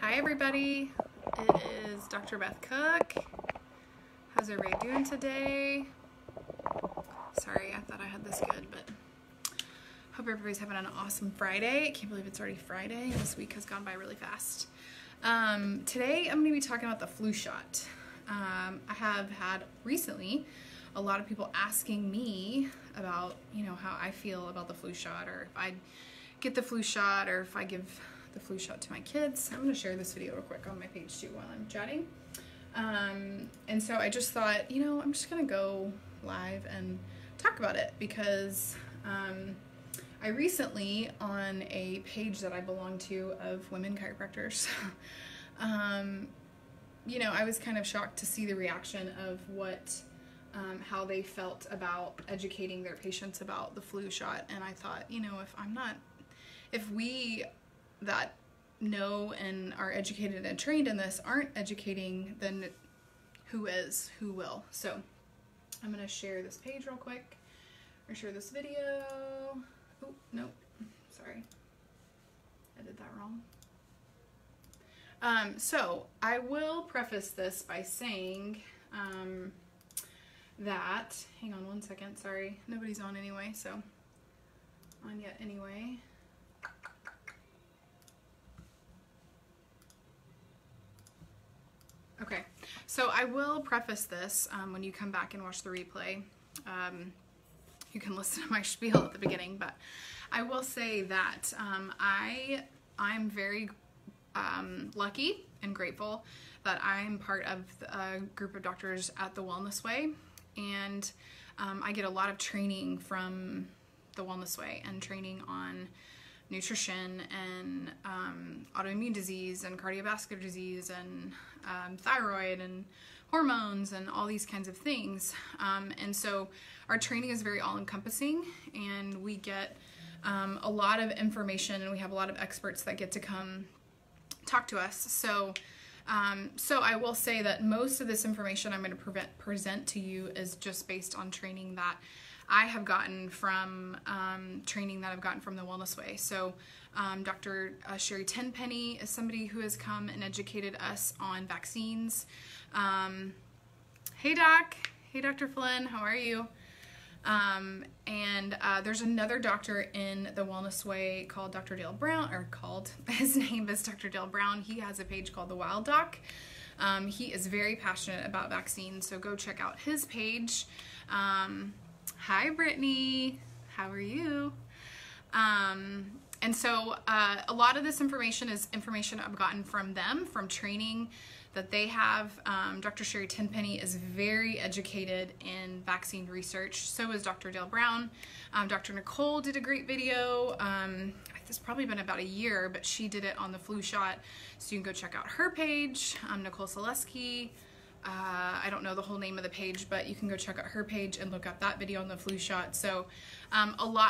Hi everybody, it is Dr. Beth Cook. How's everybody doing today? Sorry, I thought I had this good, but hope everybody's having an awesome Friday. I can't believe it's already Friday. This week has gone by really fast. Today I'm going to be talking about the flu shot. I have had recently a lot of people asking me about, how I feel about the flu shot, or if I get the flu shot, or if I give the flu shot to my kids. I'm going to share this video real quick on my page too while I'm chatting. And so I just thought, I'm just going to go live and talk about it because I recently, on a page that I belong to of women chiropractors, I was kind of shocked to see the reaction of how they felt about educating their patients about the flu shot. And I thought, if we that know and are educated and trained in this aren't educating, then who will? So I'm going to share this page real quick, or share this video. Oh, nope, sorry, I did that wrong. So I will preface this by saying that, hang on one second, sorry, nobody's on anyway, so on yet anyway. Okay, so I will preface this when you come back and watch the replay. You can listen to my spiel at the beginning, but I will say that I'm very lucky and grateful that I'm part of a group of doctors at the Wellness Way, and I get a lot of training from the Wellness Way and training on nutrition and autoimmune disease and cardiovascular disease and thyroid and hormones and all these kinds of things. And so our training is very all-encompassing, and we get a lot of information, and we have a lot of experts that get to come talk to us. So I will say that most of this information I'm going to present to you is just based on training that I have gotten from training that I've gotten from the Wellness Way. So Dr. Sherry Tenpenny is somebody who has come and educated us on vaccines. Hey Doc, hey Dr. Flynn, how are you? And there's another doctor in the Wellness Way called Dr. Dale Brown, his name is Dr. Dale Brown. He has a page called The Wild Doc. He is very passionate about vaccines, so go check out his page. Hi Brittany, how are you? And so a lot of this information is information I've gotten from them, from training that they have. Dr. Sherry Tenpenny is very educated in vaccine research. So is Dr. Dale Brown. Dr. Nicole did a great video. It's probably been about a year, but she did it on the flu shot. So you can go check out her page, Nicole Selesky. I don't know the whole name of the page, but you can go check out her page and look up that video on the flu shot. So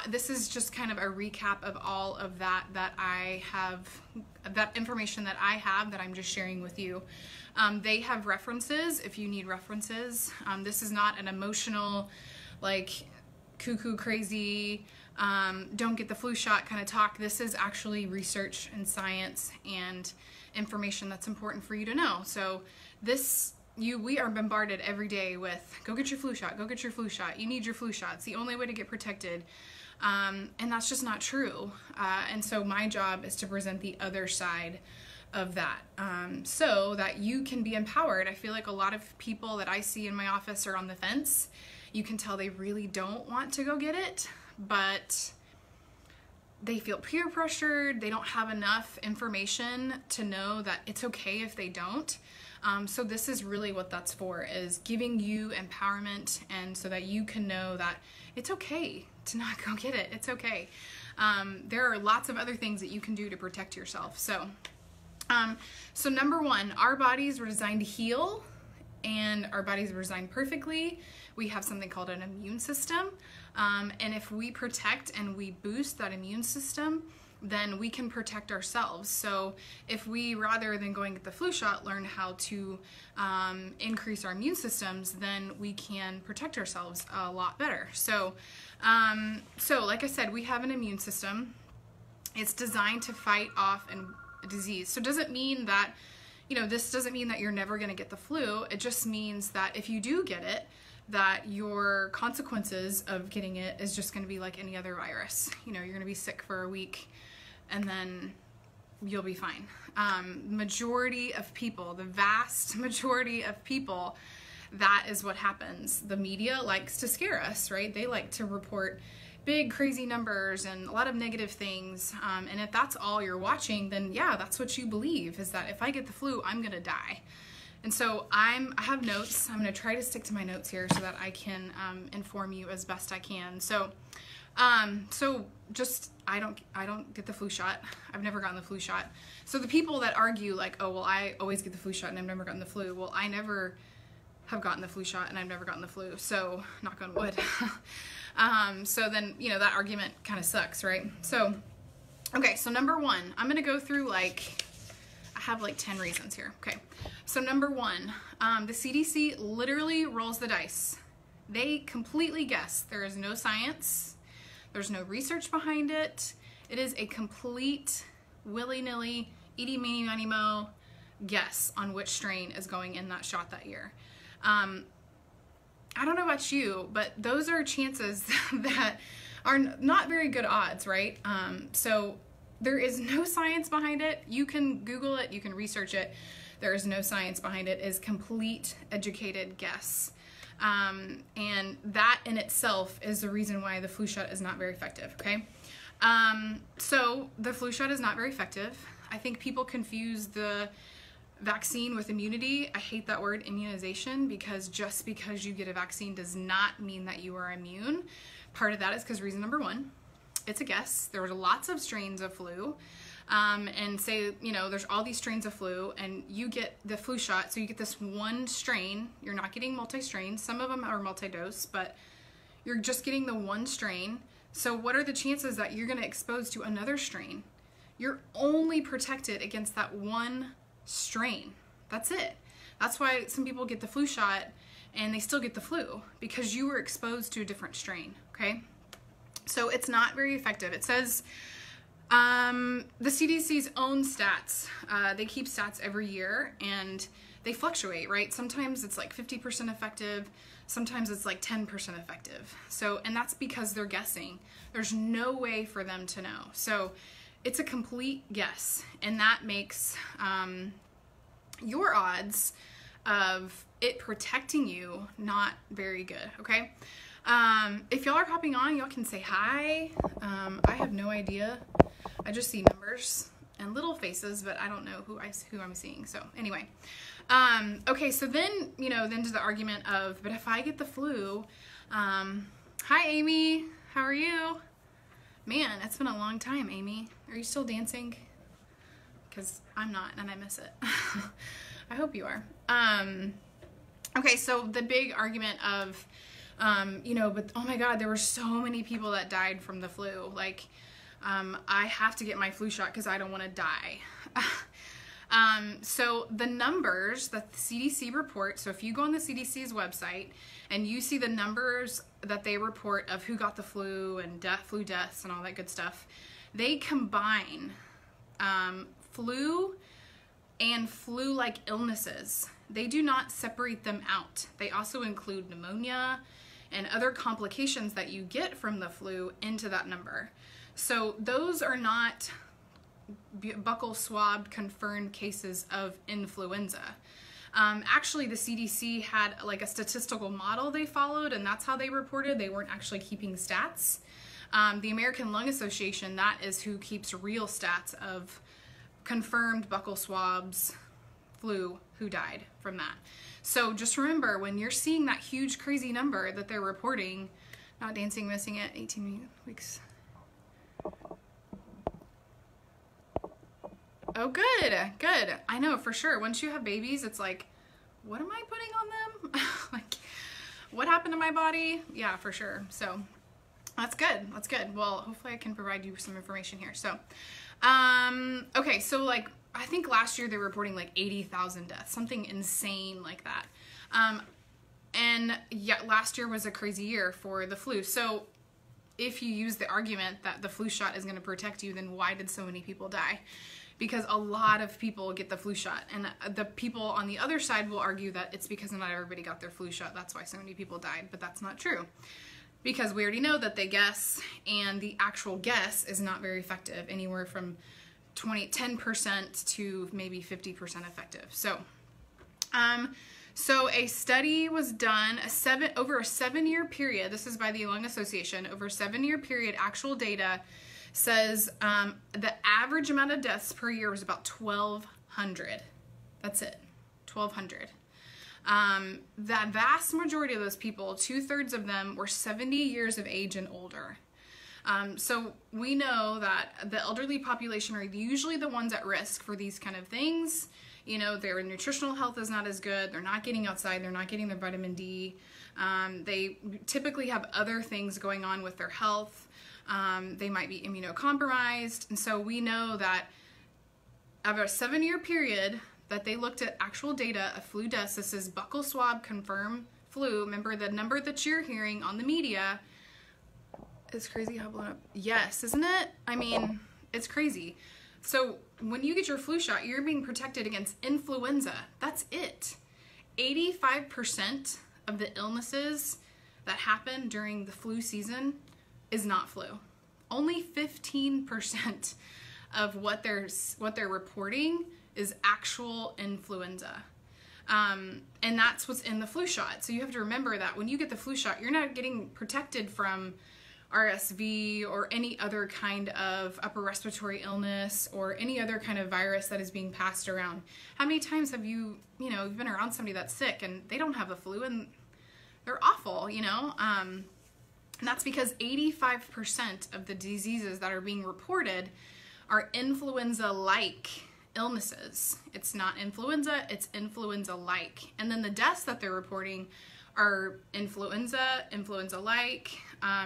this is just kind of a recap of all of that I have, that information that I have that I'm just sharing with you. They have references if you need references. This is not an emotional, like, cuckoo crazy, don't get the flu shot kind of talk. This is actually research and science and information that's important for you to know. So we are bombarded every day with, go get your flu shot, go get your flu shot. You need your flu shot. It's the only way to get protected. And that's just not true. And so my job is to present the other side of that, so that you can be empowered. I feel like a lot of people that I see in my office are on the fence. You can tell they really don't want to go get it, but they feel peer pressured. They don't have enough information to know that it's okay if they don't. So this is really what that's for, is giving you empowerment, and so that you can know that it's okay to not go get it. It's okay. There are lots of other things that you can do to protect yourself. So number one, our bodies were designed to heal, and our bodies were designed perfectly. We have something called an immune system. And if we protect and we boost that immune system, then we can protect ourselves. So if we, rather than going get the flu shot, learn how to increase our immune systems, then we can protect ourselves a lot better. So like I said, we have an immune system. It's designed to fight off and disease. So it doesn't mean that, this doesn't mean that you're never going to get the flu. It just means that if you do get it, that your consequences of getting it is just going to be like any other virus. You're going to be sick for a week and then you'll be fine. Majority of people, the vast majority of people, that is what happens. The media likes to scare us, right? They like to report big crazy numbers and a lot of negative things. And if that's all you're watching, then yeah, that's what you believe, is that if I get the flu, I'm going to die. And so I have notes. I'm going to try to stick to my notes here so that I can inform you as best I can. So just, I don't get the flu shot. I've never gotten the flu shot. So the people that argue like, oh, well, I always get the flu shot and I've never gotten the flu. Well, I never have gotten the flu shot and I've never gotten the flu. So knock on wood. So then, that argument kind of sucks, right? So, okay. So number one, I'm going to go through I have 10 reasons here. Okay. So number one, the CDC literally rolls the dice. They completely guess. There is no science. There's no research behind it. It is a complete willy-nilly, eeny, meeny, miny, moe guess on which strain is going in that shot that year. I don't know about you, but those are chances that are not very good odds, right? So there is no science behind it. You can Google it, you can research it. There is no science behind it. It is complete educated guess. And that in itself is the reason why the flu shot is not very effective, okay? So the flu shot is not very effective. I think people confuse the vaccine with immunity. I hate that word, immunization, because just because you get a vaccine does not mean that you are immune. Part of that is because reason number one, it's a guess. There were lots of strains of flu. And say, there's all these strains of flu and you get the flu shot. So you get this one strain. You're not getting multi-strain. Some of them are multi-dose, but you're just getting the one strain. So what are the chances that you're going to expose to another strain? You're only protected against that one strain. That's it. That's why some people get the flu shot and they still get the flu, because you were exposed to a different strain, okay? So it's not very effective. It says the CDC's own stats, they keep stats every year and they fluctuate, right? Sometimes it's 50% effective. Sometimes it's 10% effective. So, and that's because they're guessing. There's no way for them to know. So it's a complete guess, and that makes your odds of it protecting you not very good, okay? If y'all are hopping on, y'all can say hi. I have no idea. I just see numbers and little faces, but I don't know who I'm seeing. So anyway, okay. So then, then to the argument of, but if I get the flu, hi Amy, how are you? Man, it's been a long time, Amy. Are you still dancing? Because I'm not, and I miss it. I hope you are. Okay. So the big argument of, but oh my God, there were so many people that died from the flu. I have to get my flu shot because I don't want to die. So the numbers that the CDC report, so if you go on the CDC's website and you see the numbers that they report of who got the flu and flu deaths and all that good stuff, they combine flu and flu-like illnesses. They do not separate them out. They also include pneumonia and other complications that you get from the flu into that number. So those are not buccal swab confirmed cases of influenza. Actually, the CDC had a statistical model they followed, and that's how they reported. They weren't actually keeping stats. The American Lung Association, that is who keeps real stats of confirmed buccal swabs, flu, who died from that. So just remember, when you're seeing that huge crazy number that they're reporting, not dancing, missing it, 18 weeks. Oh, good, good. I know for sure. Once you have babies, it's what am I putting on them? What happened to my body? Yeah, for sure. So that's good. That's good. Well, hopefully I can provide you some information here. So, okay. So I think last year they were reporting 80,000 deaths, something insane like that. And yeah, last year was a crazy year for the flu. So if you use the argument that the flu shot is going to protect you, then why did so many people die? because a lot of people get the flu shot. And the people on the other side will argue that it's because not everybody got their flu shot. That's why so many people died, but that's not true. Because we already know that they guess, and the actual guess is not very effective, anywhere from 10% to maybe 50% effective. So a study was done over a 7-year period. This is by the Lung Association. Over a 7-year period, actual data says the average amount of deaths per year was about 1,200. That's it, 1,200. The vast majority of those people, 2/3 of them, were 70 years of age and older. So we know that the elderly population are usually the ones at risk for these kind of things. You know, their nutritional health is not as good. They're not getting outside. They're not getting their vitamin D. They typically have other things going on with their health. They might be immunocompromised. And so we know that over a 7-year period that they looked at actual data of flu deaths. This is buccal swab confirmed flu. Remember the number that you're hearing on the media. It's crazy how blown up. Yes, isn't it? I mean, it's crazy. So when you get your flu shot, you're being protected against influenza. That's it. 85% of the illnesses that happen during the flu season is not flu. Only 15% of what they're reporting is actual influenza. And that's what's in the flu shot. So you have to remember that when you get the flu shot, you're not getting protected from RSV or any other kind of upper respiratory illness or any other kind of virus that is being passed around. How many times have you've been around somebody that's sick and they don't have the flu and they're awful, and that's because 85% of the diseases that are being reported are influenza-like illnesses. It's not influenza, it's influenza-like. And then the deaths that they're reporting are influenza-like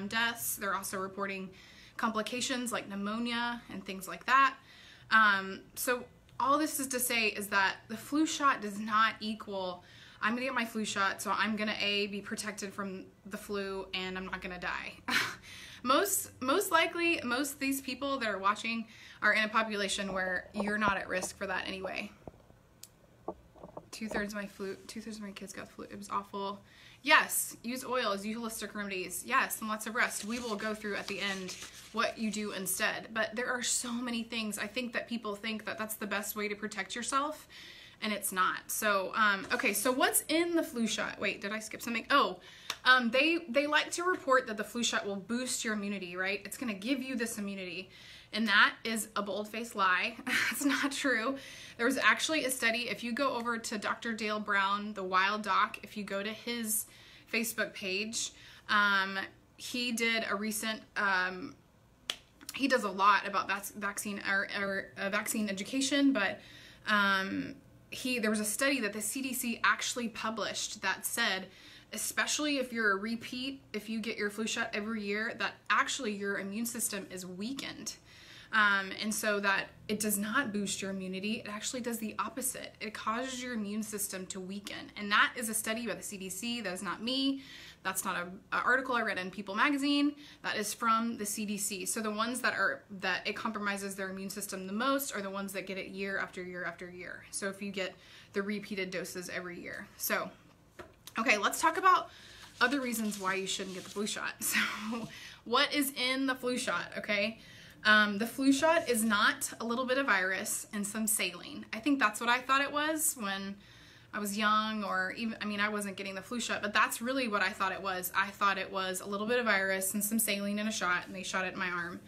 deaths. They're also reporting complications like pneumonia and things like that. So all this is to say is that the flu shot does not equal, I'm going to get my flu shot, so I'm going to be protected from the flu and I'm not going to die. Most likely, most of these people that are watching are in a population where you're not at risk for that anyway. 2/3 of my kids got flu. It was awful. Yes, use oils, use holistic remedies. Yes, and lots of rest. We will go through at the end what you do instead. But there are so many things. I think that people think that that's the best way to protect yourself, and it's not. So, okay, so what's in the flu shot? Wait, did I skip something? Oh, they like to report that the flu shot will boost your immunity, right? It's going to give you this immunity. And that is a bold-faced lie. It's not true. There was actually a study. If you go over to Dr. Dale Brown, the Wild Doc, if you go to his Facebook page, he did a recent, he does a lot about vaccine education, but there was a study that the CDC actually published that said, especially if you're a repeat, if you get your flu shot every year, that actually your immune system is weakened. And so that it does not boost your immunity, it actually does the opposite. It causes your immune system to weaken. And that is a study by the CDC. That is not me. That's not an article I read in People magazine. That is from the CDC. So the ones that it compromises their immune system the most are the ones that get it year after year after year. So if you get the repeated doses every year. So, okay, let's talk about other reasons why you shouldn't get the flu shot. So what is in the flu shot, okay? The flu shot is not a little bit of virus and some saline. I think that's what I thought it was when I was young, or even, I wasn't getting the flu shot, but that's really what I thought it was. I thought it was a little bit of virus and some saline in a shot, and they shot it in my arm.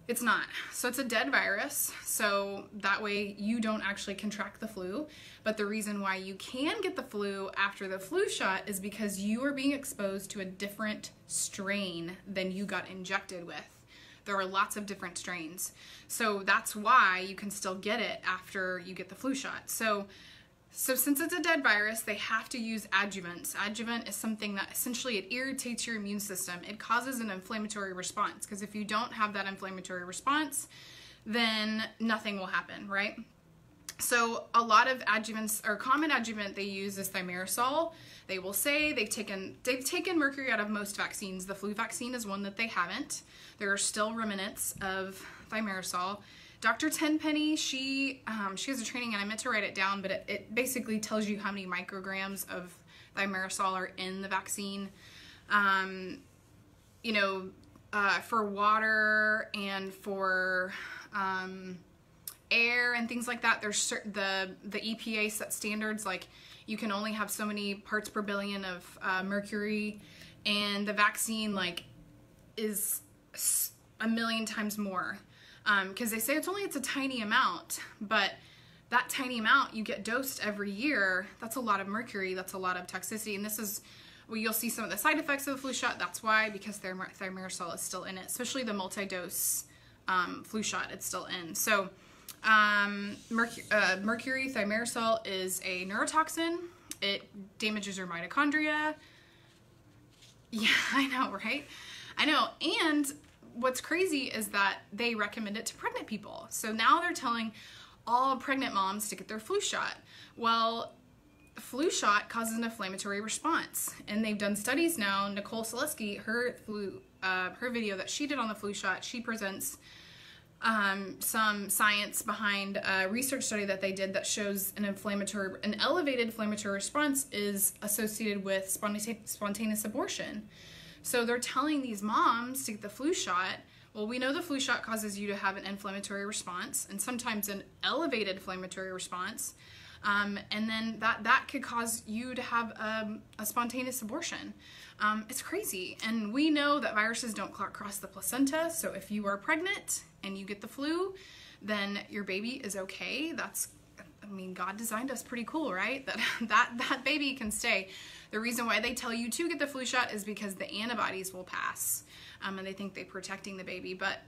It's not. So it's a dead virus, so that way you don't actually contract the flu. But the reason why you can get the flu after the flu shot is because you are being exposed to a different strain than you got injected with. There are lots of different strains. So that's why you can still get it after you get the flu shot. So since it's a dead virus, they have to use adjuvants. Adjuvant is something that essentially it irritates your immune system. It causes an inflammatory response, because if you don't have that inflammatory response, then nothing will happen, right? So a lot of adjuvants, or common adjuvant they use is thimerosal. They will say they've taken mercury out of most vaccines. The flu vaccine is one that they haven't. There are still remnants of thimerosal. Dr. Tenpenny, she has a training, and I meant to write it down, but it basically tells you how many micrograms of thimerosal are in the vaccine. You know, for water and for air and things like that, there's the EPA set standards, like you can only have so many parts per billion of mercury, and the vaccine like is a million times more, because they say it's a tiny amount, but that tiny amount you get dosed every year, that's a lot of mercury, that's a lot of toxicity, and this is, well, you'll see some of the side effects of the flu shot. That's why, because thimerosal is still in it, especially the multi-dose flu shot, it's still in. So mercury, thimerosal is a neurotoxin. It damages your mitochondria. Yeah, I know, right? I know. And what's crazy is that they recommend it to pregnant people. So now they're telling all pregnant moms to get their flu shot. Well, flu shot causes an inflammatory response, and they've done studies now. Nicole Selesky, her video that she did on the flu shot, she presents some science behind a research study that they did that shows an elevated inflammatory response is associated with spontaneous abortion. So they're telling these moms to get the flu shot. Well, we know the flu shot causes you to have an inflammatory response, and sometimes an elevated inflammatory response. And then that could cause you to have a spontaneous abortion. It's crazy. And we know that viruses don't cross the placenta. So if you are pregnant and you get the flu, then your baby is okay. I mean, God designed us pretty cool, right? That baby can stay. The reason why they tell you to get the flu shot is because the antibodies will pass. And they think they're protecting the baby. But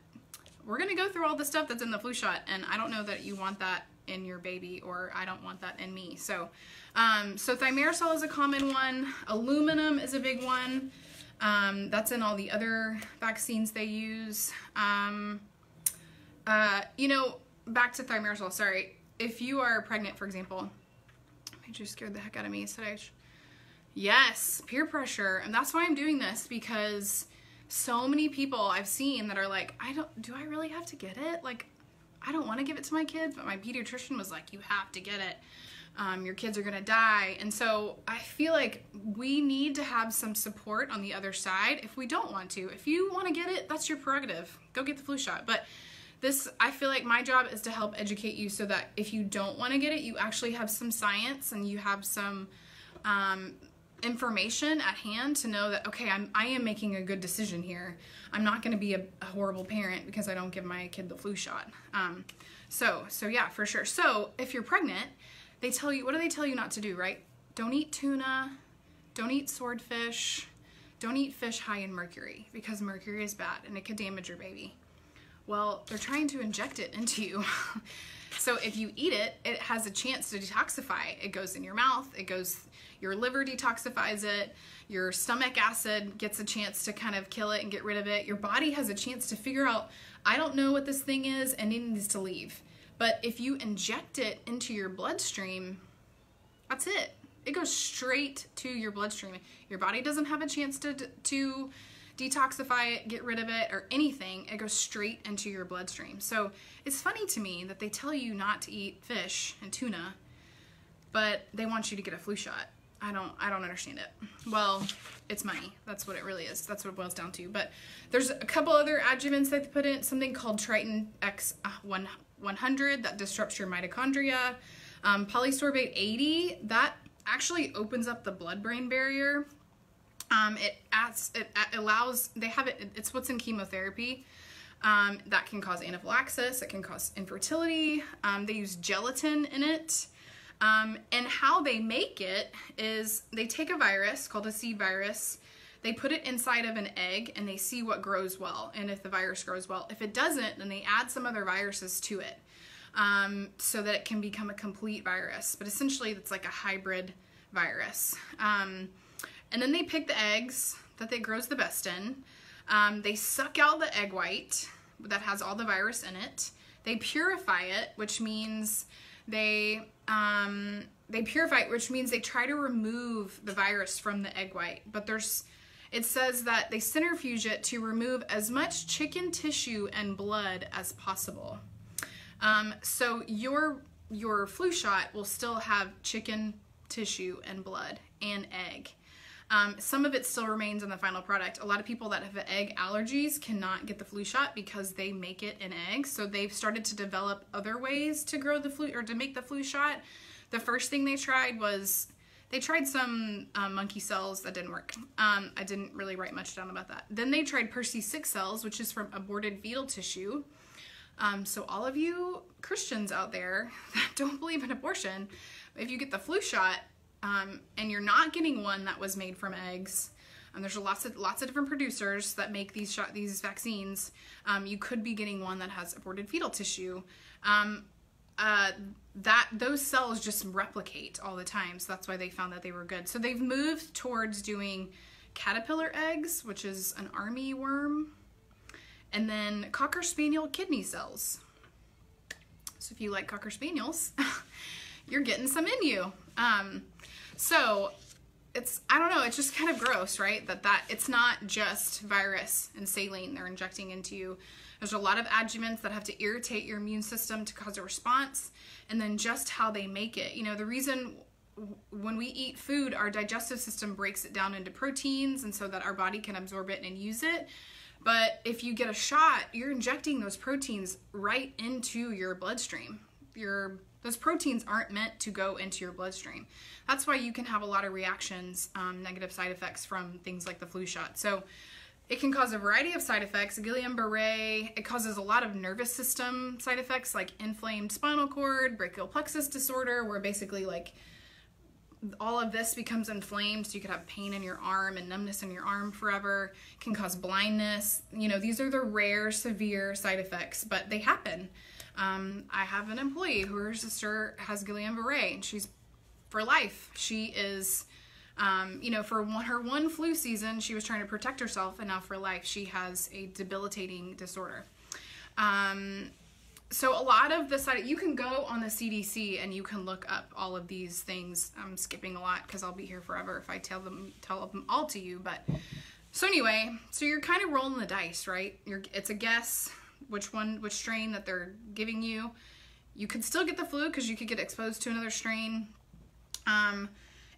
we're going to go through all the stuff that's in the flu shot, and I don't know that you want that in your baby, or I don't want that in me. So thimerosal is a common one. Aluminum is a big one. That's in all the other vaccines they use. You know, back to thimerosal, sorry. If you are pregnant, for example, it just scared the heck out of me. Yes, peer pressure. And that's why I'm doing this, because so many people I've seen that are like, do I really have to get it? Like, I don't want to give it to my kids, but my pediatrician was like, you have to get it. Your kids are going to die. And so I feel like we need to have some support on the other side if we don't want to. If you want to get it, that's your prerogative. Go get the flu shot. But I feel like my job is to help educate you so that if you don't want to get it, you actually have some science and you have some information at hand to know that, okay, I am making a good decision here. I'm not going to be a horrible parent because I don't give my kid the flu shot. So yeah, for sure. So if you're pregnant, they tell you, what do they tell you not to do, right? Don't eat tuna, don't eat swordfish, don't eat fish high in mercury, because mercury is bad and it could damage your baby. Well, they're trying to inject it into you. So if you eat it, it has a chance to detoxify. It goes in your mouth, your liver detoxifies it, your stomach acid gets a chance to kind of kill it and get rid of it. Your body has a chance to figure out, I don't know what this thing is, and it needs to leave. But if you inject it into your bloodstream, that's it. It goes straight to your bloodstream. Your body doesn't have a chance to detoxify it, get rid of it, or anything. It goes straight into your bloodstream. So it's funny to me that they tell you not to eat fish and tuna, but they want you to get a flu shot. I don't understand it. Well, it's money. That's what it really is. That's what it boils down to. But there's a couple other adjuvants they put in, something called Triton X100 that disrupts your mitochondria. Polysorbate 80, that actually opens up the blood-brain barrier. It's what's in chemotherapy. That can cause anaphylaxis, it can cause infertility. They use gelatin in it. And how they make it is they take a virus called a seed virus, they put it inside of an egg, and they see what grows well, and if the virus grows well. If it doesn't, then they add some other viruses to it, so that it can become a complete virus. But essentially, it's like a hybrid virus. And then they pick the eggs that it grows the best in. They suck out the egg white that has all the virus in it. They purify it, which means they try to remove the virus from the egg white. But it says that they centrifuge it to remove as much chicken tissue and blood as possible. So your flu shot will still have chicken tissue and blood and egg. Some of it still remains in the final product. A lot of people that have egg allergies cannot get the flu shot because they make it in eggs. So they've started to develop other ways to grow the flu, or to make the flu shot. The first thing they tried was, they tried some monkey cells. That didn't work. I didn't really write much down about that. Then they tried Percy-6 cells, which is from aborted fetal tissue. So all of you Christians out there that don't believe in abortion, if you get the flu shot, and you're not getting one that was made from eggs, there's lots of different producers that make these vaccines. You could be getting one that has aborted fetal tissue. Those cells just replicate all the time, so that's why they found that they were good. So they've moved towards doing caterpillar eggs, which is an army worm, and then Cocker Spaniel kidney cells. So if you like Cocker Spaniels, you're getting some in you. So I don't know, it's just kind of gross, right? That it's not just virus and saline they're injecting into you. There's a lot of adjuvants that have to irritate your immune system to cause a response, and then just how they make it. You know, the reason when we eat food, our digestive system breaks it down into proteins, and so that our body can absorb it and use it. But if you get a shot, you're injecting those proteins right into your bloodstream. Those proteins aren't meant to go into your bloodstream. That's why you can have a lot of reactions, negative side effects from things like the flu shot. So it can cause a variety of side effects. Guillain-Barré, it causes a lot of nervous system side effects like inflamed spinal cord, brachial plexus disorder, where basically like all of this becomes inflamed, so you could have pain in your arm and numbness in your arm forever. It can cause blindness. You know, these are the rare, severe side effects, but they happen. I have an employee who, her sister has Guillain-Barré, and she's for life. She is, you know, for her one flu season, she was trying to protect herself, and now for life, she has a debilitating disorder. So a lot of the side, you can go on the CDC and you can look up all of these things. I'm skipping a lot because I'll be here forever if I tell them all to you. But so anyway, so you're kind of rolling the dice, right? It's a guess which strain that they're giving you. You could still get the flu because you could get exposed to another strain.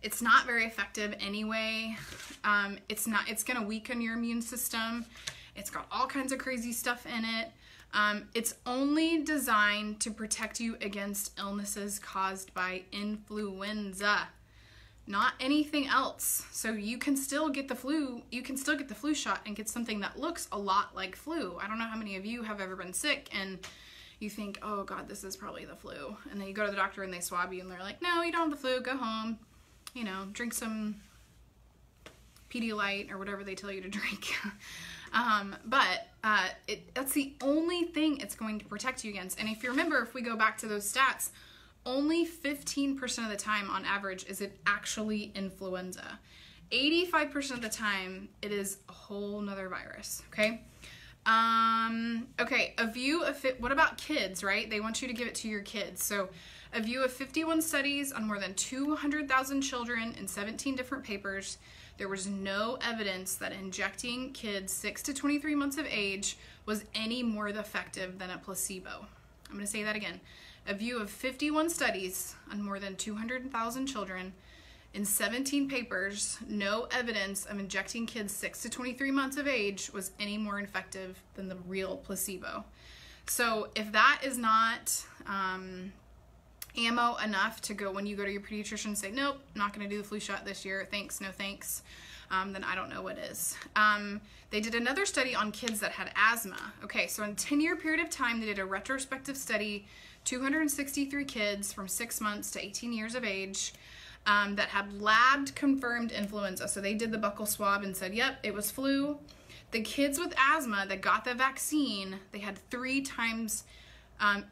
It's not very effective anyway. It's going to weaken your immune system. It's got all kinds of crazy stuff in it. It's only designed to protect you against illnesses caused by influenza, not anything else. So you can still get the flu. You can still get the flu shot and get something that looks a lot like flu. I don't know how many of you have ever been sick and you think, oh God, this is probably the flu. And then you go to the doctor and they swab you and they're like, no, you don't have the flu. Go home, you know, drink some Pedialyte or whatever they tell you to drink. That's the only thing it's going to protect you against. And if you remember, if we go back to those stats, only 15% of the time on average is it actually influenza. 85% of the time it is a whole nother virus, okay? Okay, what about kids, right? They want you to give it to your kids. So a view of 51 studies on more than 200,000 children in 17 different papers. There was no evidence that injecting kids 6 to 23 months of age was any more effective than a placebo. I'm going to say that again. A view of 51 studies on more than 200,000 children in 17 papers, no evidence of injecting kids 6 to 23 months of age was any more effective than the real placebo. So if that is not ammo enough to go when you go to your pediatrician and say, nope, not going to do the flu shot this year, thanks, no thanks, then I don't know what is. They did another study on kids that had asthma. Okay, so in a 10-year period of time, they did a retrospective study, 263 kids from 6 months to 18 years of age that had labbed confirmed influenza. So they did the buccal swab and said, yep, it was flu. The kids with asthma that got the vaccine, they had 3 times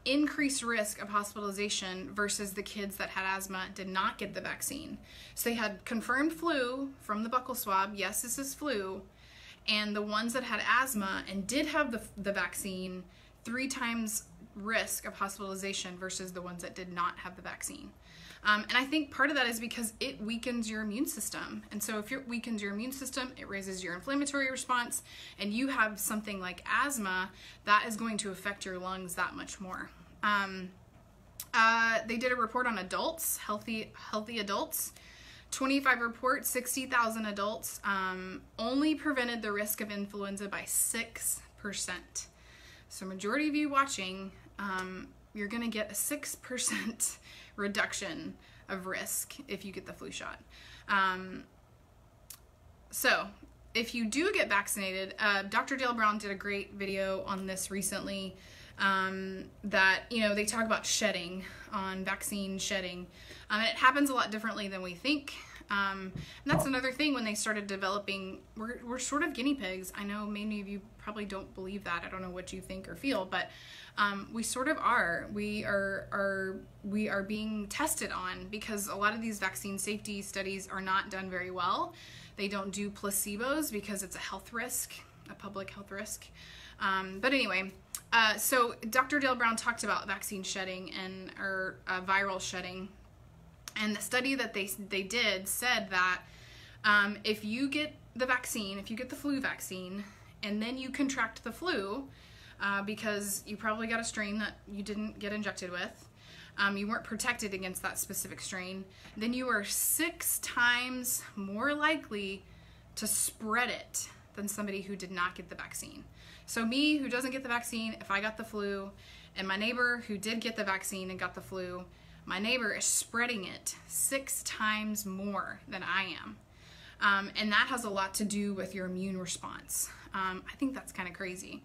increased risk of hospitalization versus the kids that had asthma did not get the vaccine. So they had confirmed flu from the buccal swab, yes, this is flu, and the ones that had asthma and did have the vaccine, 3 times risk of hospitalization versus the ones that did not have the vaccine. And I think part of that is because it weakens your immune system. And so if it weakens your immune system, it raises your inflammatory response, and you have something like asthma, that is going to affect your lungs that much more. They did a report on adults, healthy adults. 25 reports, 60,000 adults, only prevented the risk of influenza by 6%. So majority of you watching, you're going to get a 6% reduction of risk if you get the flu shot. So if you do get vaccinated, Dr. Dale Brown did a great video on this recently, that, you know, they talk about shedding, on vaccine shedding. It happens a lot differently than we think. And that's another thing when they started developing, we're sort of guinea pigs. I know many of you probably don't believe that. I don't know what you think or feel, but we sort of are. We are being tested on, because a lot of these vaccine safety studies are not done very well. They don't do placebos because it's a health risk, a public health risk. But anyway, so Dr. Dale Brown talked about vaccine shedding or viral shedding. And the study that they did said that if you get the vaccine, if you get the flu vaccine, and then you contract the flu, because you probably got a strain that you didn't get injected with, you weren't protected against that specific strain, then you are 6 times more likely to spread it than somebody who did not get the vaccine. So me, who doesn't get the vaccine, if I got the flu, and my neighbor who did get the vaccine and got the flu, my neighbor is spreading it 6 times more than I am. And that has a lot to do with your immune response. I think that's kind of crazy.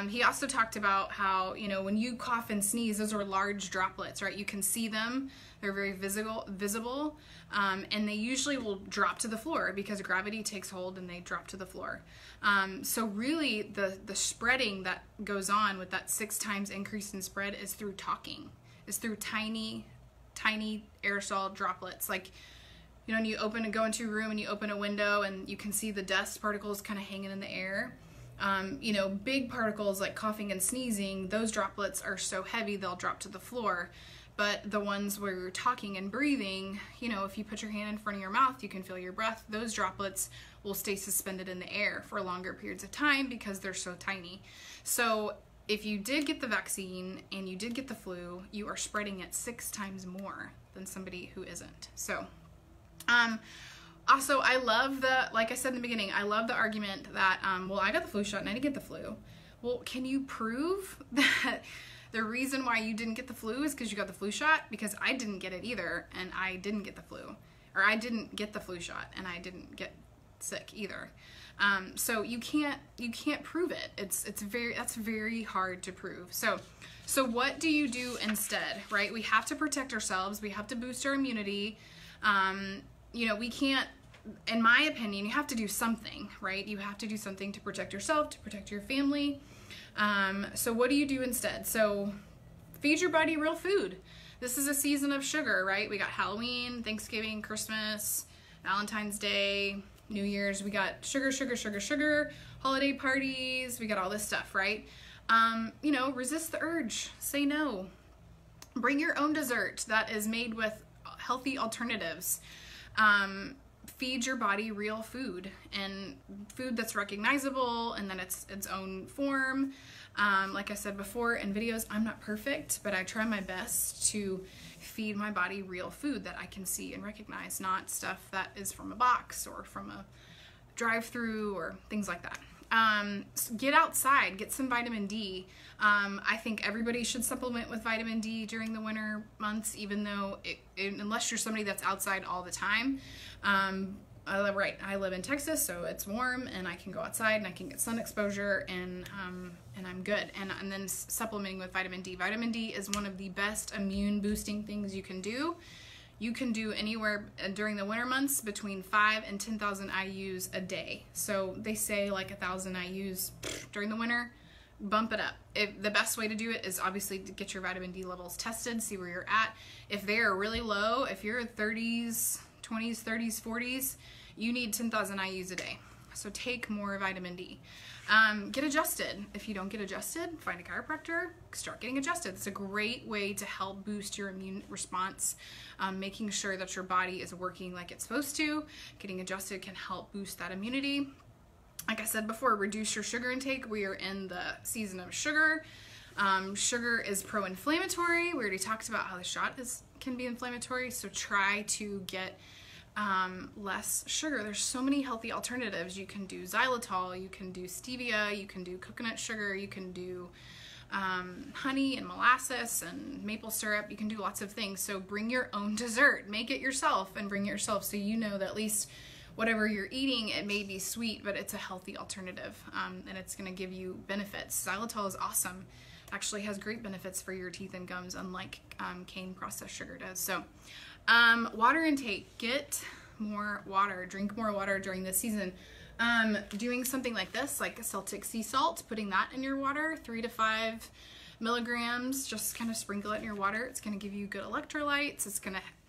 He also talked about how, you know, when you cough and sneeze, those are large droplets, right? You can see them. They're very visible. And they usually will drop to the floor because gravity takes hold and they drop to the floor. So really the spreading that goes on with that 6 times increase in spread is through talking. Is through tiny aerosol droplets. Like, you know, when you go into a room and you open a window and you can see the dust particles kind of hanging in the air. You know, big particles like coughing and sneezing, those droplets are so heavy they'll drop to the floor. But the ones where you're talking and breathing, you know, if you put your hand in front of your mouth, you can feel your breath. Those droplets will stay suspended in the air for longer periods of time because they're so tiny. So if you did get the vaccine and you did get the flu, you are spreading it 6 times more than somebody who isn't. So, also, I love like I said in the beginning, I love the argument that, well, I got the flu shot and I didn't get the flu. Well, can you prove that the reason why you didn't get the flu is because you got the flu shot? Because I didn't get it either, and I didn't get the flu. Or I didn't get the flu shot, and I didn't get sick either. So you can't prove it. That's very hard to prove. So what do you do instead, right? We have to protect ourselves. We have to boost our immunity. You know, we can't, in my opinion, you have to do something, right? You have to do something to protect yourself, to protect your family. So what do you do instead? So feed your body real food. This is a season of sugar, right? We got Halloween, Thanksgiving, Christmas, Valentine's Day, New Year's. We got sugar, holiday parties. We got all this stuff, right? You know, resist the urge. Say no. Bring your own dessert that is made with healthy alternatives. Feed your body real food, and food that's recognizable and then its own form. Like I said before in videos, I'm not perfect, but I try my best to feed my body real food that I can see and recognize, not stuff that is from a box or from a drive-through or things like that. So get outside, get some vitamin D. I think everybody should supplement with vitamin D during the winter months, even though unless you're somebody that's outside all the time. I live in Texas, so it's warm and I can go outside and I can get sun exposure, and I'm good. And then supplementing with vitamin D. Vitamin D is one of the best immune boosting things you can do. You can do anywhere during the winter months between 5 and 10,000 IUs a day. So they say like 1,000 IUs during the winter. Bump it up. The best way to do it is obviously to get your vitamin D levels tested, see where you're at. If they are really low, if you're 30s, 20s, 30s, 40s, you need 10,000 IUs a day. So take more vitamin D. Get adjusted. If you don't get adjusted, find a chiropractor, start getting adjusted. It's a great way to help boost your immune response, making sure that your body is working like it's supposed to. Getting adjusted can help boost that immunity. Like I said before, reduce your sugar intake. We are in the season of sugar. Sugar is pro-inflammatory. We already talked about how the shot can be inflammatory, so try to get less sugar. There's so many healthy alternatives. You can do xylitol, you can do stevia, you can do coconut sugar, you can do honey and molasses and maple syrup. You can do lots of things. So bring your own dessert, make it yourself, and bring it yourself, so you know that at least whatever you're eating, it may be sweet, but it's a healthy alternative, and it's going to give you benefits. Xylitol is awesome. Actually has great benefits for your teeth and gums, unlike cane processed sugar does. So water intake, get more water, drink more water during this season. Doing something like this, like Celtic sea salt, putting that in your water, 3 to 5 milligrams, just kind of sprinkle it in your water. It's going to give you good electrolytes.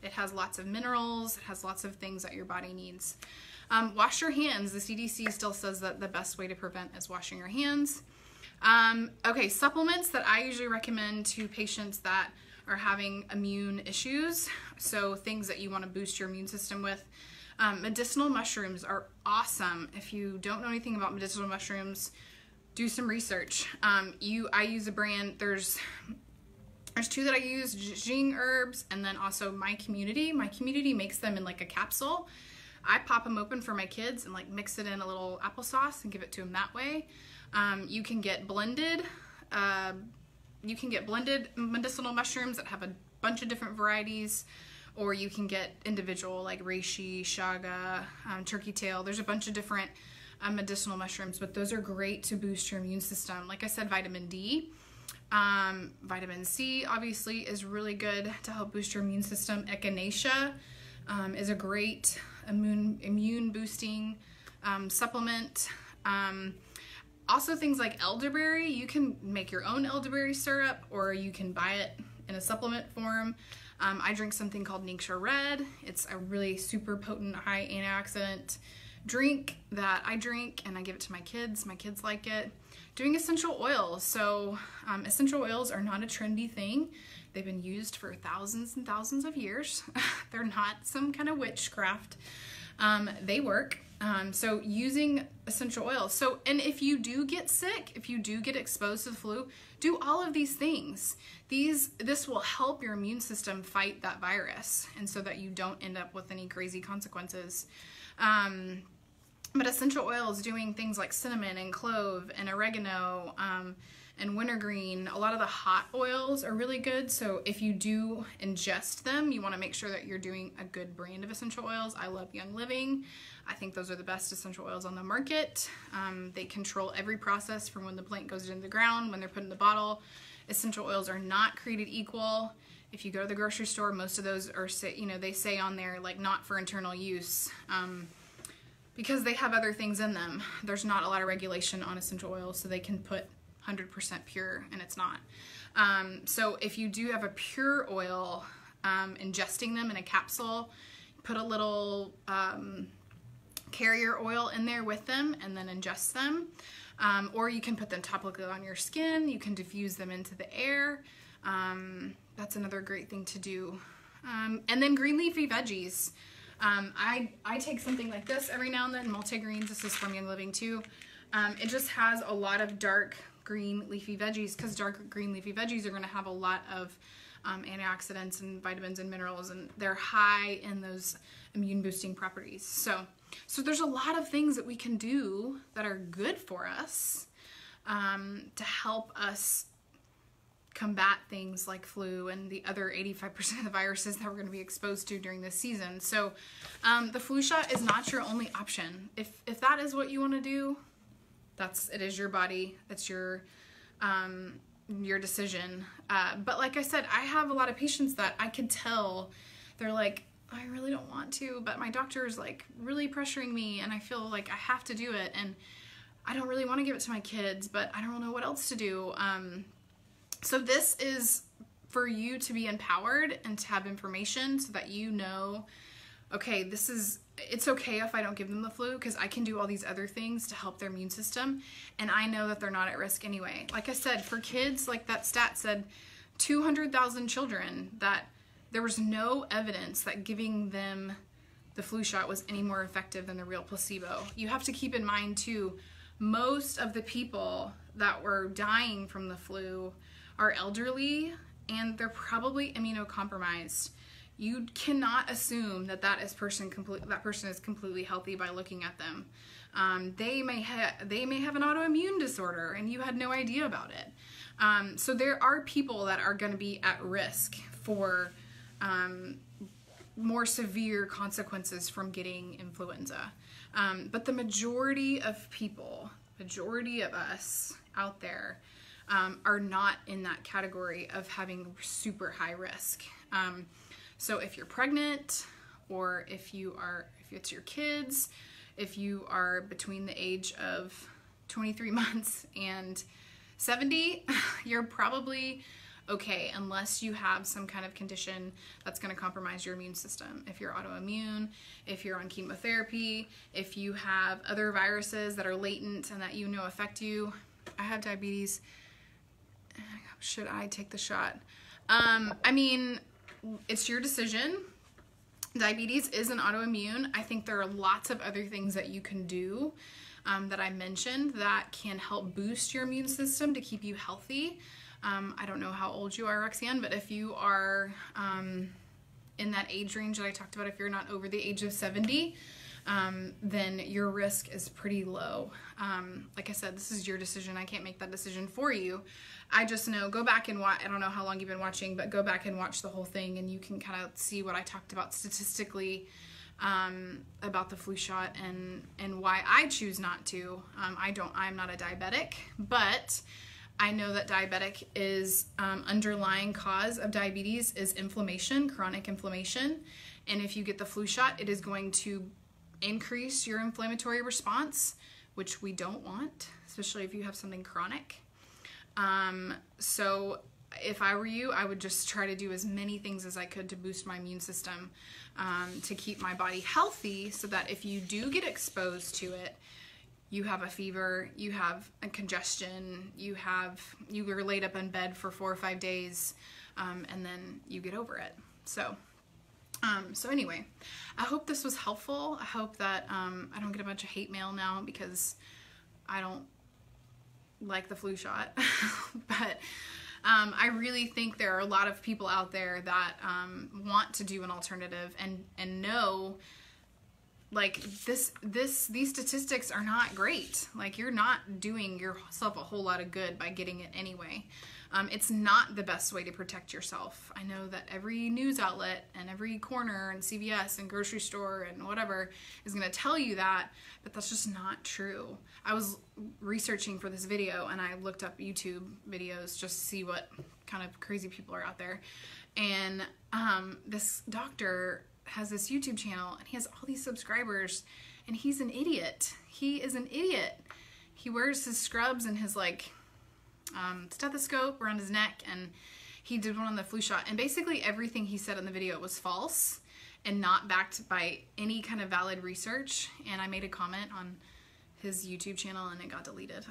It has lots of minerals. It has lots of things that your body needs. Wash your hands. The CDC still says that the best way to prevent is washing your hands. Okay, supplements that I usually recommend to patients that are having immune issues, so things that you want to boost your immune system with. Medicinal mushrooms are awesome. If you don't know anything about medicinal mushrooms, do some research. I use a brand, there's 2 that I use, Jing Herbs, and then also My Community. My Community makes them in like a capsule. I pop them open for my kids and like mix it in a little applesauce and give it to them that way. You can get blended medicinal mushrooms that have a bunch of different varieties, or you can get individual like reishi, chaga, turkey tail. There's a bunch of different medicinal mushrooms, but those are great to boost your immune system. Like I said, vitamin D. Vitamin C obviously is really good to help boost your immune system. Echinacea is a great immune boosting supplement. Also things like elderberry, you can make your own elderberry syrup, or you can buy it in a supplement form. I drink something called Ningxia Red. It's a really super potent high antioxidant drink that I drink, and I give it to my kids. My kids like it. Doing essential oils. So essential oils are not a trendy thing. They've been used for thousands and thousands of years. They're not some kind of witchcraft. They work. So using essential oils. So, and if you do get sick, if you do get exposed to the flu, do all of these things. This will help your immune system fight that virus, and so that you don't end up with any crazy consequences. But essential oils, doing things like cinnamon and clove and oregano, and wintergreen, a lot of the hot oils are really good. So if you do ingest them, you want to make sure that you're doing a good brand of essential oils. I love Young Living. I think those are the best essential oils on the market. They control every process from when the plant goes into the ground, when they're put in the bottle. Essential oils are not created equal. If you go to the grocery store, most of those are, they say on there like not for internal use, because they have other things in them. There's not a lot of regulation on essential oils, so they can put 100% pure, and it's not. So if you do have a pure oil, ingesting them in a capsule, put a little carrier oil in there with them and then ingest them. Or you can put them topically on your skin. You can diffuse them into the air. That's another great thing to do. And then green leafy veggies. I take something like this every now and then, multigreens. This is from Young Living too. It just has a lot of dark green leafy veggies, because dark green leafy veggies are going to have a lot of antioxidants and vitamins and minerals, and they're high in those immune boosting properties. So there's a lot of things that we can do that are good for us, to help us combat things like flu and the other 85% of the viruses that we're going to be exposed to during this season. So the flu shot is not your only option. If that is what you want to do, it is your body. It's your decision. But like I said, I have a lot of patients that I could tell they're like, I really don't want to, but my doctor is like really pressuring me, and I feel like I have to do it, and I don't really want to give it to my kids, but I don't know what else to do. So this is for you to be empowered and to have information so that you know, okay, it's okay if I don't give them the flu, because I can do all these other things to help their immune system, and I know that they're not at risk anyway. Like I said, for kids, like that stat said, 200,000 children, that there was no evidence that giving them the flu shot was any more effective than the real placebo. You have to keep in mind too, most of the people that were dying from the flu are elderly and they're probably immunocompromised. You cannot assume that that person is completely healthy by looking at them. They may have an autoimmune disorder and you had no idea about it. So there are people that are going to be at risk for more severe consequences from getting influenza. But the majority of people, majority of us out there, are not in that category of having super high risk. So if you're pregnant, or if it's your kids, if you are between the age of 23 months and 70, you're probably okay, unless you have some kind of condition that's going to compromise your immune system. If you're autoimmune, if you're on chemotherapy, if you have other viruses that are latent and that you know affect you. I have diabetes. Should I take the shot? I mean, it's your decision. Diabetes is an autoimmune. I think there are lots of other things that you can do that I mentioned that can help boost your immune system to keep you healthy. I don't know how old you are, Roxanne, but if you are in that age range that I talked about, if you're not over the age of 70, then your risk is pretty low. Like I said, this is your decision. I can't make that decision for you. I just know, go back and watch. I don't know how long you've been watching, but go back and watch the whole thing and you can kind of see what I talked about statistically about the flu shot and why I choose not to. I'm not a diabetic, but I know that diabetic is underlying cause of diabetes is inflammation, chronic inflammation. And if you get the flu shot, it is going to increase your inflammatory response, which we don't want, especially if you have something chronic. So if I were you, I would just try to do as many things as I could to boost my immune system, to keep my body healthy so that if you do get exposed to it, you have a fever, you have a congestion, you were laid up in bed for 4 or 5 days, and then you get over it. So anyway, I hope this was helpful. I hope that I don't get a bunch of hate mail now because I don't like the flu shot. But I really think there are a lot of people out there that want to do an alternative and know, like, these statistics are not great. Like, you're not doing yourself a whole lot of good by getting it anyway. It's not the best way to protect yourself. I know that every news outlet and every corner and CVS and grocery store and whatever is going to tell you that, but that's just not true. I was researching for this video and I looked up YouTube videos just to see what kind of crazy people are out there. And this doctor has this YouTube channel and he has all these subscribers and he's an idiot. He is an idiot. He wears his scrubs and his stethoscope around his neck, and he did one on the flu shot, and basically everything he said in the video was false and not backed by any kind of valid research. And I made a comment on his YouTube channel and it got deleted.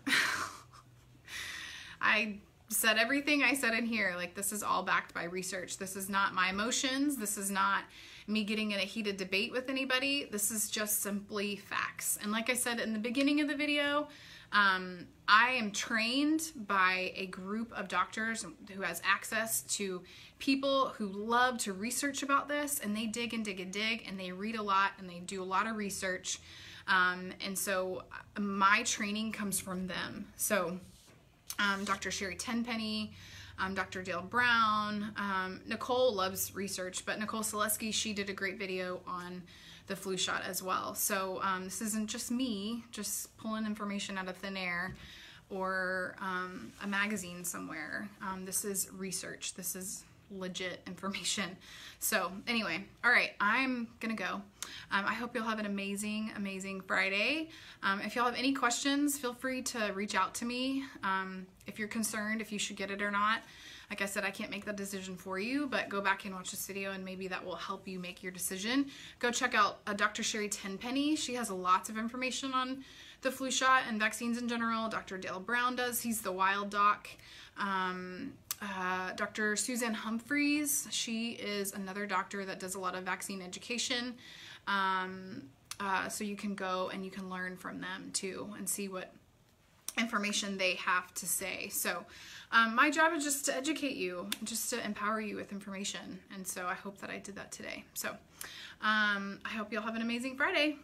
I said everything I said in here, like, this is all backed by research. This is not my emotions. This is not me getting in a heated debate with anybody. This is just simply facts. And like I said in the beginning of the video, I am trained by a group of doctors who has access to people who love to research about this, and they dig and dig and dig, and they read a lot and they do a lot of research. And so my training comes from them. So Dr. Sherry Tenpenny, Dr. Dale Brown, Nicole loves research, but Nicole Selesky, she did a great video on the flu shot as well. So this isn't just me just pulling information out of thin air or a magazine somewhere. This is research. This is legit information. So anyway, all right, I'm gonna go. I hope you'll have an amazing, amazing Friday. If y'all have any questions, feel free to reach out to me. If you're concerned if you should get it or not. Like I said, I can't make that decision for you, but go back and watch this video and maybe that will help you make your decision. Go check out Dr. Sherry Tenpenny. She has lots of information on the flu shot and vaccines in general. Dr. Dale Brown does. He's the Wild Doc. Dr. Suzanne Humphreys, she is another doctor that does a lot of vaccine education. So you can go and you can learn from them too and see what information they have to say. So my job is just to educate you, just to empower you with information. And so I hope that I did that today. So I hope you'll have an amazing Friday.